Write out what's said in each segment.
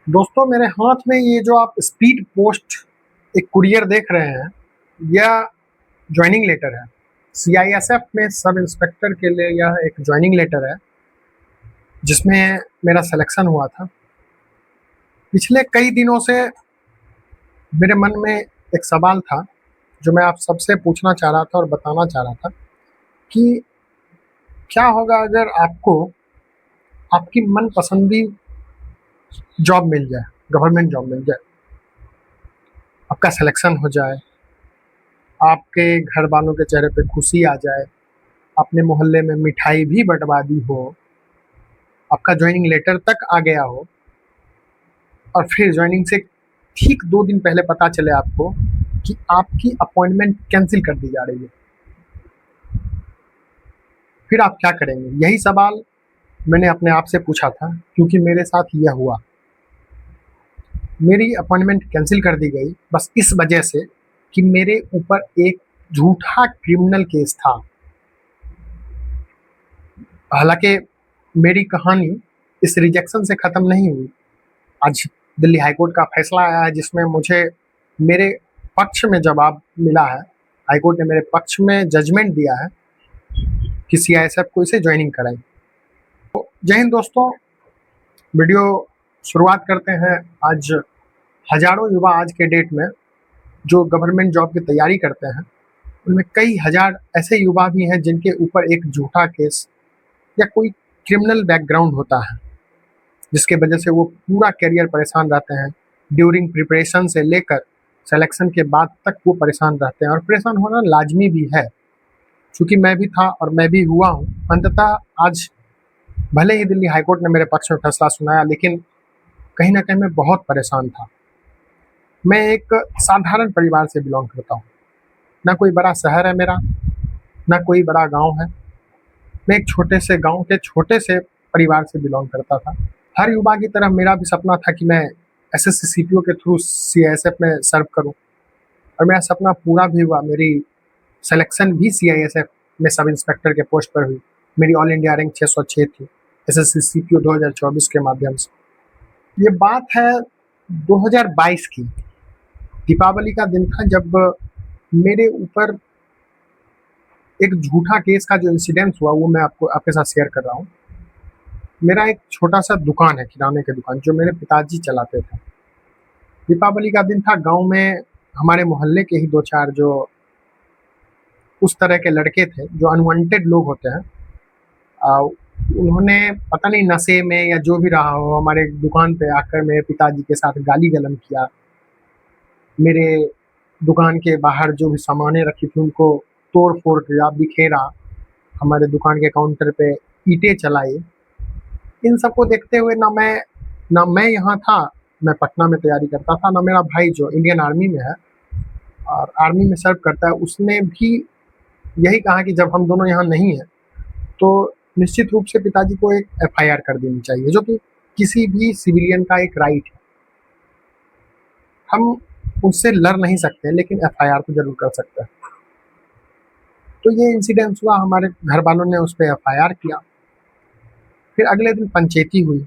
दोस्तों मेरे हाथ में ये जो आप स्पीड पोस्ट एक कुरियर देख रहे हैं, यह ज्वाइनिंग लेटर है। सीआईएसएफ में सब इंस्पेक्टर के लिए यह एक ज्वाइनिंग लेटर है, जिसमें मेरा सिलेक्शन हुआ था। पिछले कई दिनों से मेरे मन में एक सवाल था, जो मैं आप सबसे पूछना चाह रहा था और बताना चाह रहा था कि क्या होगा अगर आपको आपकी मनपसंदी जॉब मिल जाए, गवर्नमेंट जॉब मिल जाए, आपका सिलेक्शन हो जाए, आपके घर वालों के चेहरे पे खुशी आ जाए, अपने मोहल्ले में मिठाई भी बँटवा दी हो, आपका जॉइनिंग लेटर तक आ गया हो और फिर जॉइनिंग से ठीक 2 दिन पहले पता चले आपको कि आपकी अपॉइंटमेंट कैंसल कर दी जा रही है। फिर आप क्या करेंगे? यही सवाल मैंने अपने आप से पूछा था, क्योंकि मेरे साथ यह हुआ। मेरी अपॉइंटमेंट कैंसल कर दी गई बस इस वजह से कि मेरे ऊपर एक झूठा क्रिमिनल केस था। हालाँकि मेरी कहानी इस रिजेक्शन से खत्म नहीं हुई। आज दिल्ली हाई कोर्ट का फैसला आया है, जिसमें मुझे मेरे पक्ष में जवाब मिला है। हाई कोर्ट ने मेरे पक्ष में जजमेंट दिया है कि सीआईएसएफ को इसे ज्वाइनिंग कराएं। तो जय हिंद दोस्तों, वीडियो शुरुआत करते हैं। आज हजारों युवा आज के डेट में जो गवर्नमेंट जॉब की तैयारी करते हैं, उनमें कई हजार ऐसे युवा भी हैं जिनके ऊपर एक झूठा केस या कोई क्रिमिनल बैकग्राउंड होता है, जिसके वजह से वो पूरा करियर परेशान रहते हैं। ड्यूरिंग प्रिपरेशन से लेकर सिलेक्शन के बाद तक वो परेशान रहते हैं, और परेशान होना लाजमी भी है, क्योंकि मैं भी था और मैं भी हुआ हूँ। अंततः आज भले ही दिल्ली हाईकोर्ट ने मेरे पक्ष में फैसला सुनाया, लेकिन कहीं ना कहीं मैं बहुत परेशान था। मैं एक साधारण परिवार से बिलोंग करता हूँ, ना कोई बड़ा शहर है मेरा, ना कोई बड़ा गांव है। मैं एक छोटे से गांव के छोटे से परिवार से बिलोंग करता था। हर युवा की तरह मेरा भी सपना था कि मैं एसएससी सीपीओ के थ्रू सीआईएसएफ में सर्व करूं, और मेरा सपना पूरा भी हुआ। मेरी सिलेक्शन भी सीआईएसएफ में सब इंस्पेक्टर के पोस्ट पर हुई। मेरी ऑल इंडिया रैंक 606 थी एसएससी सीपीओ 2024 के माध्यम से। ये बात है 2022 की। दीपावली का दिन था, जब मेरे ऊपर एक झूठा केस का जो इंसिडेंस हुआ, वो मैं आपके साथ शेयर कर रहा हूँ। मेरा एक छोटा सा दुकान है, किराने की दुकान, जो मेरे पिताजी चलाते थे। दीपावली का दिन था। गांव में हमारे मोहल्ले के ही 2-4 जो उस तरह के लड़के थे, जो अनवांटेड लोग होते हैं, उन्होंने पता नहीं नशे में या जो भी रहा हो, हमारे दुकान पे आकर मेरे पिताजी के साथ गाली गलम किया। मेरे दुकान के बाहर जो भी सामानें रखी थी उनको तोड़ फोड़ किया, बिखेरा। हमारे दुकान के काउंटर पे ईंटें चलाई। इन सबको देखते हुए ना मैं यहाँ था, मैं पटना में तैयारी करता था, ना मेरा भाई जो इंडियन आर्मी में है और आर्मी में सर्व करता है, उसने भी यही कहा कि जब हम दोनों यहाँ नहीं हैं, तो निश्चित रूप से पिताजी को एक एफआईआर कर देनी चाहिए, जो कि किसी भी सिविलियन का एक राइट है। हम उससे लड़ नहीं सकते, लेकिन एफआईआर तो जरूर कर सकते हैं। तो ये इंसिडेंस हुआ, हमारे घर वालों ने उस पर एफआईआर किया। फिर अगले दिन पंचेती हुई।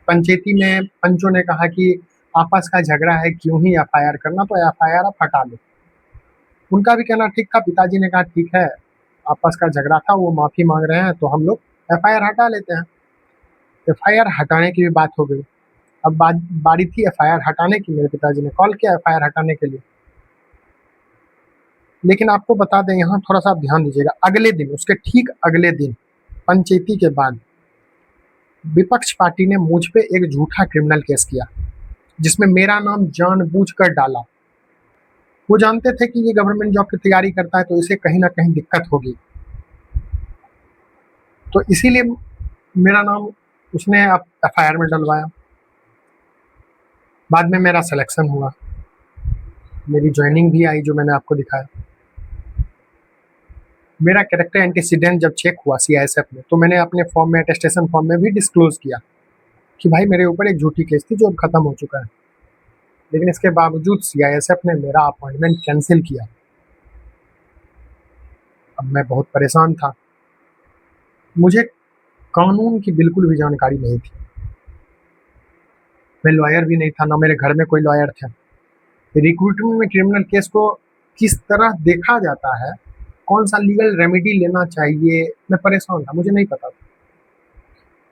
पंचेती में पंचों ने कहा कि आपस का झगड़ा है, क्यों ही एफआईआर करना, तो एफआईआर आप हटा लो। उनका भी कहना ठीक था। पिताजी ने कहा ठीक है, आपस का झगड़ा था, वो माफी मांग रहे हैं, तो हम लोग एफआईआर हटा लेते हैं। एफआईआर हटाने की भी बात हो गई। अब बारी थी एफआईआर हटाने की। मेरे पिताजी ने कॉल किया एफआईआर हटाने के लिए। लेकिन आपको बता दें, यहाँ थोड़ा सा आप ध्यान दीजिएगा, अगले दिन, उसके ठीक अगले दिन, पंचेती के बाद, विपक्ष पार्टी ने मुझ पे एक झूठा क्रिमिनल केस किया, जिसमें मेरा नाम जानबूझकर डाला। वो जानते थे कि ये गवर्नमेंट जॉब की तैयारी करता है, तो इसे कहीं ना कहीं दिक्कत होगी, तो इसीलिए मेरा नाम उसने एफआईआर में डलवाया। बाद में मेरा सिलेक्शन हुआ, मेरी ज्वाइनिंग भी आई, जो मैंने आपको दिखाया। मेरा कैरेक्टर एंटीसीडेंट जब चेक हुआ सीआईएसएफ में, तो मैंने अपने फॉर्म में, अटेस्टेशन फॉर्म में भी डिस्क्लोज किया कि भाई मेरे ऊपर एक झूठी केस थी, जो अब खत्म हो चुका है। लेकिन इसके बावजूद सीआईएसएफ ने मेरा अपॉइंटमेंट कैंसिल किया। अब मैं बहुत परेशान था। मुझे कानून की बिल्कुल भी जानकारी नहीं थी। मैं लॉयर भी नहीं था, ना मेरे घर में कोई लॉयर थे। रिक्रूटमेंट में क्रिमिनल केस को किस तरह देखा जाता है, कौन सा लीगल रेमेडी लेना चाहिए, मैं परेशान था, मुझे नहीं पता था।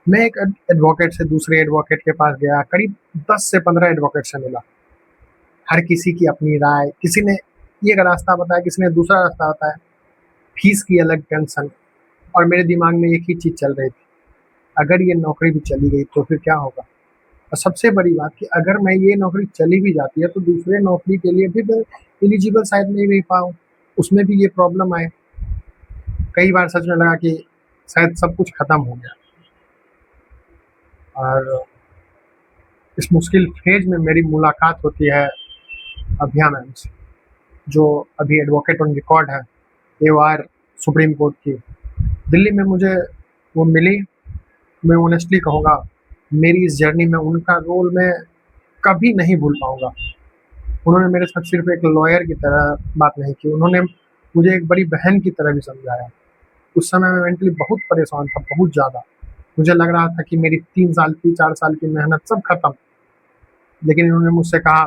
मैं एक एडवोकेट से दूसरे एडवोकेट के पास गया, करीब 10 से 15 एडवोकेट से मिला। हर किसी की अपनी राय, किसी ने एक रास्ता बताया, किसी ने दूसरा रास्ता बताया, फीस की अलग टेंशन, और मेरे दिमाग में एक ही चीज़ चल रही थी, अगर ये नौकरी भी चली गई तो फिर क्या होगा? और सबसे बड़ी बात कि अगर मैं ये नौकरी चली भी जाती है तो दूसरे नौकरी के लिए भी मैं एलिजिबल शायद नहीं रह पाऊँ, उसमें भी ये प्रॉब्लम आए। कई बार सच में लगा कि शायद सब कुछ खत्म हो गया। और इस मुश्किल फेज में मेरी मुलाकात होती है अभया मैम से, जो अभी एडवोकेट ऑन रिकॉर्ड है AOR सुप्रीम कोर्ट की। दिल्ली में मुझे वो मिली। मैं ऑनेस्टली कहूँगा, मेरी इस जर्नी में उनका रोल मैं कभी नहीं भूल पाऊँगा। उन्होंने मेरे साथ सिर्फ एक लॉयर की तरह बात नहीं की, उन्होंने मुझे एक बड़ी बहन की तरह भी समझाया। उस समय मैं मेंटली बहुत परेशान था, बहुत ज़्यादा। मुझे लग रहा था कि मेरी 3 साल की, 4 साल की मेहनत सब खत्म। लेकिन इन्होंने मुझसे कहा,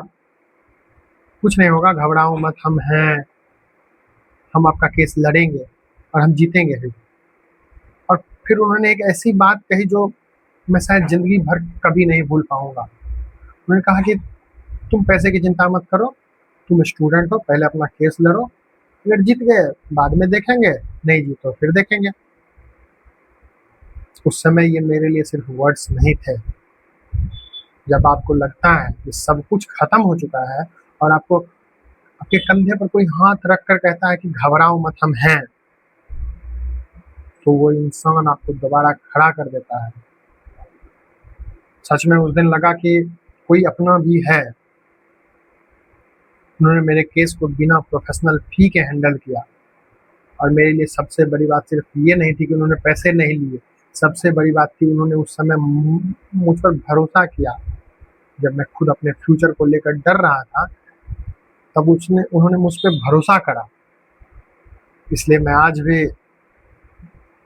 कुछ नहीं होगा, घबराओ मत, हम हैं, हम आपका केस लड़ेंगे और हम जीतेंगे भी। और फिर उन्होंने एक ऐसी बात कही जो मैं शायद ज़िंदगी भर कभी नहीं भूल पाऊँगा। उन्होंने कहा कि तुम पैसे की चिंता मत करो, तुम स्टूडेंट हो, पहले अपना केस लड़ो, अगर जीत गए बाद में देखेंगे, नहीं जीतो फिर देखेंगे। उस समय ये मेरे लिए सिर्फ वर्ड्स नहीं थे। जब आपको लगता है कि सब कुछ खत्म हो चुका है और आपको आपके कंधे पर कोई हाथ रख कर कहता है कि घबराओ मत, हम हैं, तो वो इंसान आपको दोबारा खड़ा कर देता है। सच में उस दिन लगा कि कोई अपना भी है। उन्होंने मेरे केस को बिना प्रोफेशनल फी के हैंडल किया, और मेरे लिए सबसे बड़ी बात सिर्फ ये नहीं थी कि उन्होंने पैसे नहीं लिए, सबसे बड़ी बात थी उन्होंने उस समय मुझ पर भरोसा किया। जब मैं खुद अपने फ्यूचर को लेकर डर रहा था, तब उसने उन्होंने मुझ पे भरोसा करा। इसलिए मैं आज भी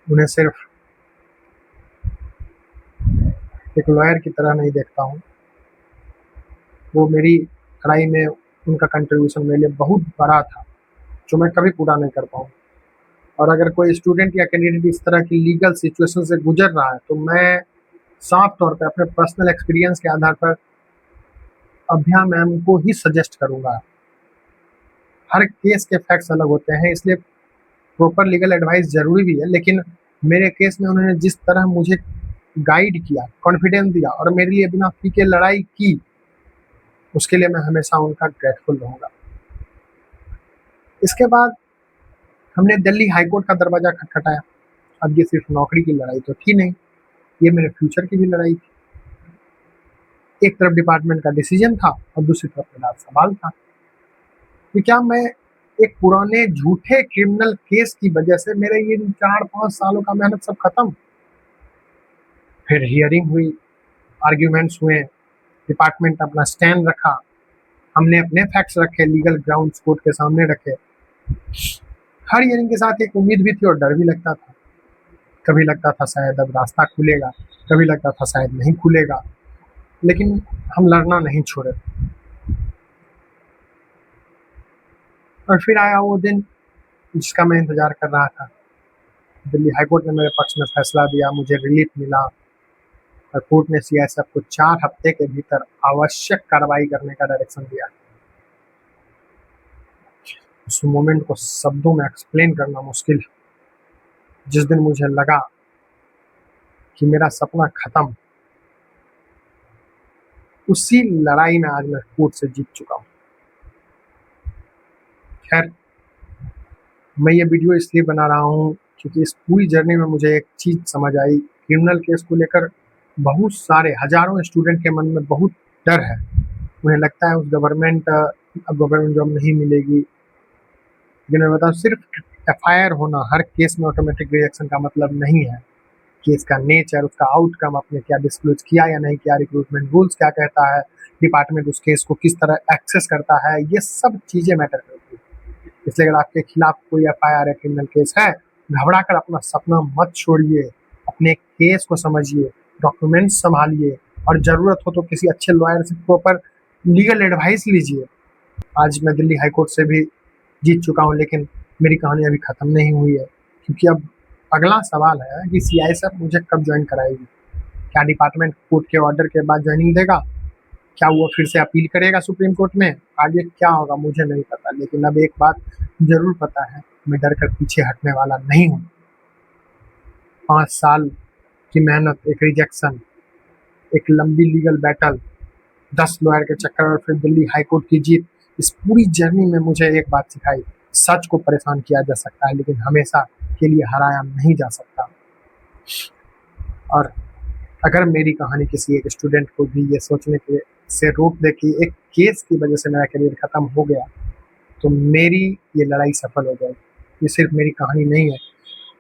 उन्हें सिर्फ एक लॉयर की तरह नहीं देखता हूँ। वो मेरी लड़ाई में उनका कंट्रीब्यूशन मेरे लिए बहुत बड़ा था, जो मैं कभी पूरा नहीं कर पाऊँ। और अगर कोई स्टूडेंट या कैंडिडेट इस तरह की लीगल सिचुएशन से गुजर रहा है, तो मैं साफ तौर पे अपने पर्सनल एक्सपीरियंस के आधार पर अभया मैम को ही सजेस्ट करूँगा। हर केस के फैक्ट्स अलग होते हैं, इसलिए प्रॉपर लीगल एडवाइस ज़रूरी भी है, लेकिन मेरे केस में उन्होंने जिस तरह मुझे गाइड किया, कॉन्फिडेंस दिया और मेरे लिए बिना फी के लड़ाई की, उसके लिए मैं हमेशा उनका ग्रेटफुल रहूँगा। इसके बाद हमने दिल्ली हाई कोर्ट का दरवाज़ा खटखटाया। अब ये सिर्फ नौकरी की लड़ाई तो थी नहीं, ये मेरे फ्यूचर की भी लड़ाई थी। एक तरफ डिपार्टमेंट का डिसीजन था और दूसरी तरफ मेरा सवाल था कि क्या मैं एक पुराने झूठे क्रिमिनल केस की वजह से मेरे ये 4-5 सालों का मेहनत सब खत्म? फिर हियरिंग हुई, आर्ग्यूमेंट्स हुए, डिपार्टमेंट अपना स्टैंड रखा, हमने अपने फैक्ट्स रखे, लीगल ग्राउंड्स कोर्ट के सामने रखे। हर हियरिंग के साथ एक उम्मीद भी थी और डर भी लगता था। कभी लगता था शायद अब रास्ता खुलेगा, कभी लगता था शायद नहीं खुलेगा, लेकिन हम लड़ना नहीं छोड़े। और फिर आया वो दिन जिसका मैं इंतज़ार कर रहा था। दिल्ली हाई कोर्ट ने मेरे पक्ष में फैसला दिया, मुझे रिलीफ मिला और कोर्ट ने सीआईएसएफ को 4 हफ्ते के भीतर आवश्यक कार्रवाई करने का डायरेक्शन दिया। उस मोमेंट को शब्दों में एक्सप्लेन करना मुश्किल है। जिस दिन मुझे लगा कि मेरा सपना खत्म, उसी लड़ाई में आज मैं कोर्ट से जीत चुका हूँ। खैर, मैं ये वीडियो इसलिए बना रहा हूँ क्योंकि इस पूरी जर्नी में मुझे एक चीज़ समझ आई, क्रिमिनल केस को लेकर बहुत सारे हज़ारों स्टूडेंट के मन में बहुत डर है। उन्हें लगता है अब गवर्नमेंट जॉब नहीं मिलेगी। लेकिन मैं बताऊँ, सिर्फ एफआईआर होना हर केस में ऑटोमेटिक रिजेक्शन का मतलब नहीं है। केस का नेचर, उसका आउटकम, आपने क्या डिस्क्लोज किया या नहीं किया, रिक्रूटमेंट रूल्स क्या कहता है, डिपार्टमेंट उस केस को किस तरह एक्सेस करता है, ये सब चीज़ें मैटर करती है। इसलिए अगर आपके खिलाफ कोई एफआईआर है, क्रिमिनल केस है, घबरा कर अपना सपना मत छोड़िए, अपने केस को समझिए, डॉक्यूमेंट्स संभालिए और ज़रूरत हो तो किसी अच्छे लॉयर से प्रॉपर लीगल एडवाइस लीजिए। आज मैं दिल्ली हाई कोर्ट से भी जीत चुका हूँ, लेकिन मेरी कहानी अभी ख़त्म नहीं हुई है, क्योंकि अब अगला सवाल है कि सीआईएसएफ मुझे कब जॉइन कराएगी? क्या डिपार्टमेंट कोर्ट के ऑर्डर के बाद जॉइनिंग देगा? क्या वो फिर से अपील करेगा सुप्रीम कोर्ट में? आगे क्या होगा मुझे नहीं पता, लेकिन अब एक बात ज़रूर पता है, मैं डर कर पीछे हटने वाला नहीं हूँ। 5 साल की मेहनत, एक रिजेक्शन, एक लंबी लीगल बैटल, 10 लॉयर के चक्कर और फिर दिल्ली हाई कोर्ट की जीत, इस पूरी जर्नी में मुझे एक बात सिखाई, सच को परेशान किया जा सकता है, लेकिन हमेशा के लिए हराया नहीं जा सकता। और अगर मेरी कहानी किसी एक स्टूडेंट को भी ये सोचने के से रोक दे कि एक केस की वजह से मेरा करियर खत्म हो गया, तो मेरी ये लड़ाई सफल हो जाएगी। ये सिर्फ मेरी कहानी नहीं है,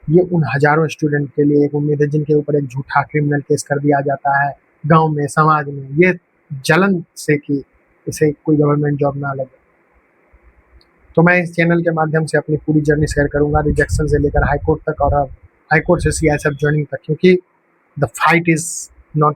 ये उन हजारों स्टूडेंट के लिए एक उम्मीद है जिनके ऊपर एक झूठा क्रिमिनल केस कर दिया जाता है गांव में, समाज में, ये जलन से कि इसे कोई गवर्नमेंट जॉब ना लगे। तो मैं इस चैनल के माध्यम से अपनी पूरी जर्नी शेयर करूंगा, रिजेक्शन से लेकर हाई कोर्ट तक और हाई कोर्ट से सीआईएसएफ ज्वाइनिंग तक, क्योंकि द फाइट इज नॉट